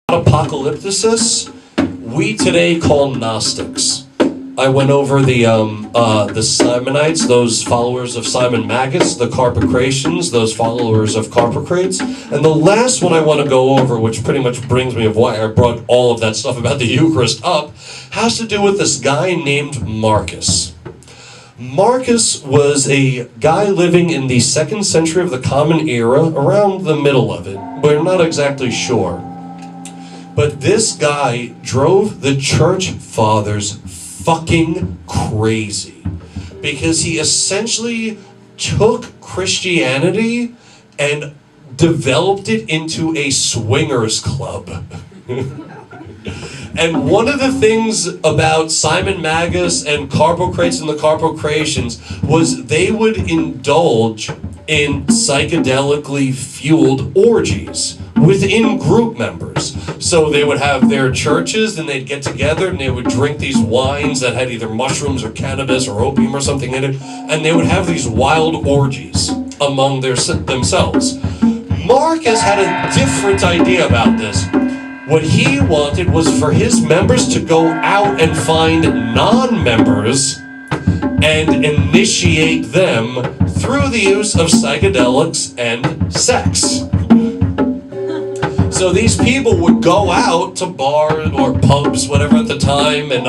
Apocalypticists, we today call Gnostics. I went over the Simonites, those followers of Simon Magus, the Carpocratians, those followers of Carpocrates, and the last one I want to go over, which pretty much brings me of why I brought all of that stuff about the Eucharist up, has to do with this guy named Marcus. Marcus was a guy living in the 2nd century of the Common Era, around the middle of it. We're not exactly sure. But this guy drove the church fathers fucking crazy, because he essentially took Christianity and developed it into a swingers club. And one of the things about Simon Magus and Carpocrates and the Carpocratians was they would indulge in psychedelically fueled orgies within group members. So they would have their churches and they'd get together and they would drink these wines that had either mushrooms or cannabis or opium or something in it, and they would have these wild orgies among themselves. Marcus had a different idea about this. What he wanted was for his members to go out and find non-members and initiate them through the use of psychedelics and sex. So these people would go out to bars or pubs, whatever at the time, and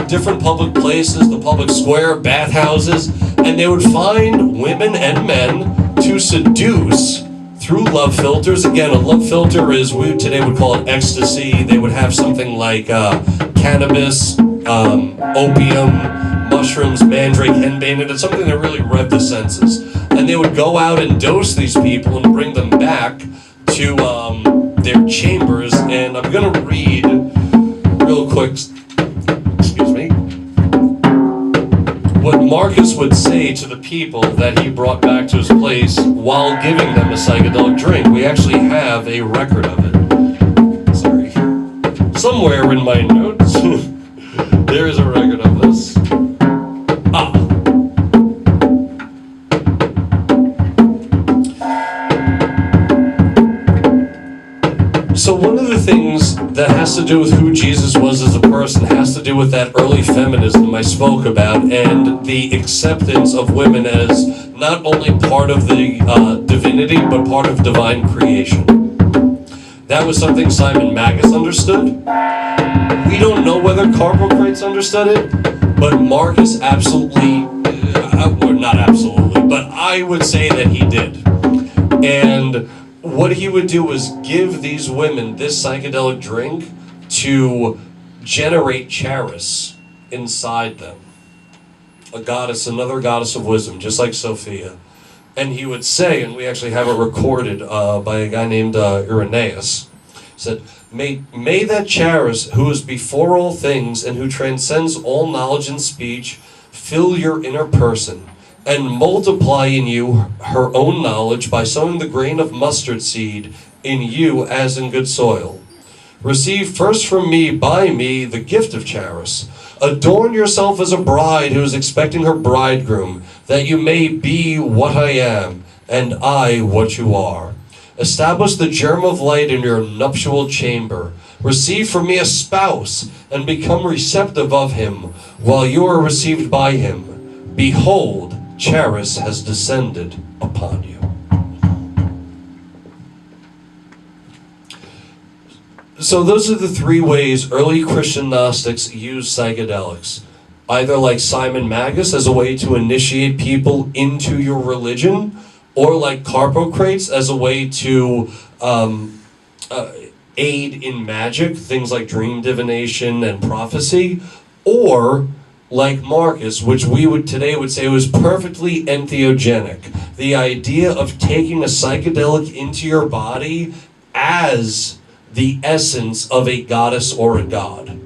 different public places, the public square, bathhouses, and they would find women and men to seduce through love filters. Again, a love filter is, we today would call it ecstasy. They would have something like cannabis, opium, mushrooms, mandrake, henbane, and it's something that really revved the senses. And they would go out and dose these people and bring them back to their chambers. And I'm going to read real quick, excuse me, what Marcus would say to the people that he brought back to his place while giving them a psychedelic drink. We actually have a record of it. Sorry. Somewhere in my notes, there is a record of this. So one of the things that has to do with who Jesus was as a person has to do with that early feminism I spoke about and the acceptance of women as not only part of the divinity, but part of divine creation. That was something Simon Magus understood. We don't know whether Carpocrates understood it, but Marcus absolutely, or not absolutely, but I would say that he did. And what he would do was give these women this psychedelic drink to generate charis inside them. A goddess, another goddess of wisdom, just like Sophia. And he would say, and we actually have it recorded by a guy named Irenaeus, said, May that charis, who is before all things and who transcends all knowledge and speech, fill your inner person, and multiply in you her own knowledge by sowing the grain of mustard seed in you as in good soil. Receive first from me, by me, the gift of charis. Adorn yourself as a bride who is expecting her bridegroom, that you may be what I am, and I what you are. Establish the germ of light in your nuptial chamber. Receive from me a spouse, and become receptive of him, while you are received by him. Behold, charis has descended upon you. So those are the three ways early Christian Gnostics used psychedelics. Either like Simon Magus as a way to initiate people into your religion, or like Carpocrates as a way to aid in magic, things like dream divination and prophecy, or like Marcus, which we would today would say was perfectly entheogenic. The idea of taking a psychedelic into your body as the essence of a goddess or a god.